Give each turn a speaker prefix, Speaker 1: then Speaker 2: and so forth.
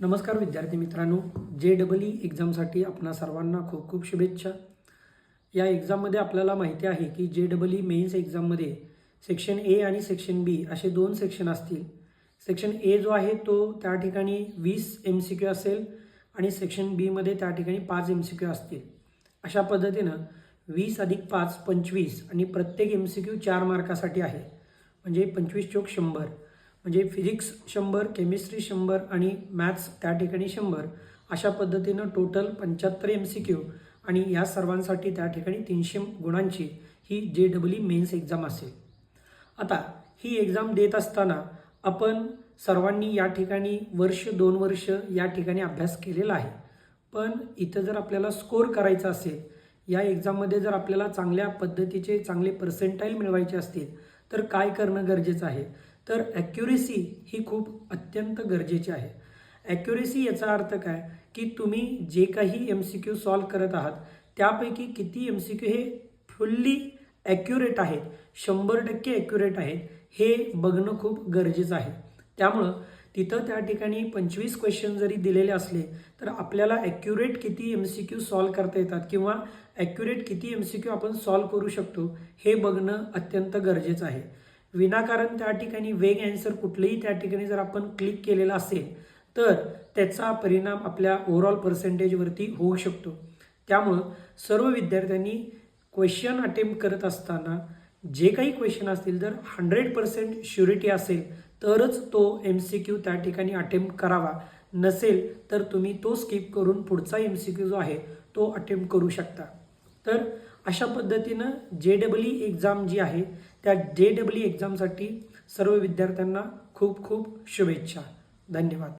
Speaker 1: नमस्कार विद्यार्थी मित्रांनो, JEE एक्झामसाठी आपणा सर्वांना खूप खूप शुभेच्छा। या एक्झाममध्ये आपल्याला माहिती आहे की JEE मेन्स एक्झाममध्ये सेक्शन ए आणि सेक्शन बी असे दोन सेक्शन असतील। सेक्शन ए जो आहे तो त्या ठिकाणी 20 MCQ असेल आणि सेक्शन बी मध्ये त्या ठिकाणी 5 MCQ असतील। अशा पद्धतीनं 20 + 5 25 आणि प्रत्येक MCQ 4 मार्कासाठी आहे, म्हणजे 25 चोक 100, म्हणजे फिजिक्स 100, केमिस्ट्री 100 आणि मॅथ्स त्या ठिकाणी 100, अशा पद्धतीनं टोटल 75 MCQ आणि या सर्वांसाठी त्या ठिकाणी 300 गुणांची ही JEE मेन्स एक्झाम असेल। आता ही एक्झाम देत असताना आपण सर्वांनी या ठिकाणी वर्ष 2 वर्ष या ठिकाणी अभ्यास केलेला आहे, पण इथं जर आपल्याला स्कोर करायचा असेल, या एक्झाममध्ये जर आपल्याला चांगल्या पद्धतीचे चांगले पर्सेंटाइल मिळवायचे असतील तर काय करणं गरजेचं आहे, तर ॲक्युरेसी ही खूप अत्यंत गरजेची आहे। ॲक्युरेसी याचा अर्थ काय की तुम्ही जे काही MCQ सॉल्व करत आहात त्यापैकी किती MCQ हे फुल्ली ॲक्युरेट आहेत, 100% ॲक्युरेट आहेत, हे बघणं खूप गरजेचं आहे। त्यामुळं तिथं त्या ठिकाणी 25 क्वेश्चन जरी दिलेले असले तर आपल्याला ॲक्युरेट किती MCQ सॉल्व करता येतात किंवा ॲक्युरेट किती MCQ आपण सॉल्व करू शकतो हे बघणं अत्यंत गरजेचं आहे। विनाकारण त्या ठिकाणी वेग आन्सर कुठलेही त्या ठिकाणी जर आपण क्लिक केलेला असेल तर त्याचा परिणाम आपल्या ओव्हरऑल पर्सेंटेजवरती होऊ शकतो। त्यामुळं सर्व विद्यार्थ्यांनी क्वेश्चन अटेम्प्ट करत असताना जे काही क्वेश्चन असतील जर 100% श्युरिटी असेल तरच तो MCQ त्या ठिकाणी अटेम्प्ट करावा, नसेल तर तुम्ही तो स्किप करून पुढचा MCQ जो आहे तो अटेम्प्ट करू शकता। तर अशा पद्धतीनं JEE एक्झाम जी आहे त्या JEE एक्झामसाठी सर्व विद्यार्थ्यांना खूप खूप शुभेच्छा। धन्यवाद।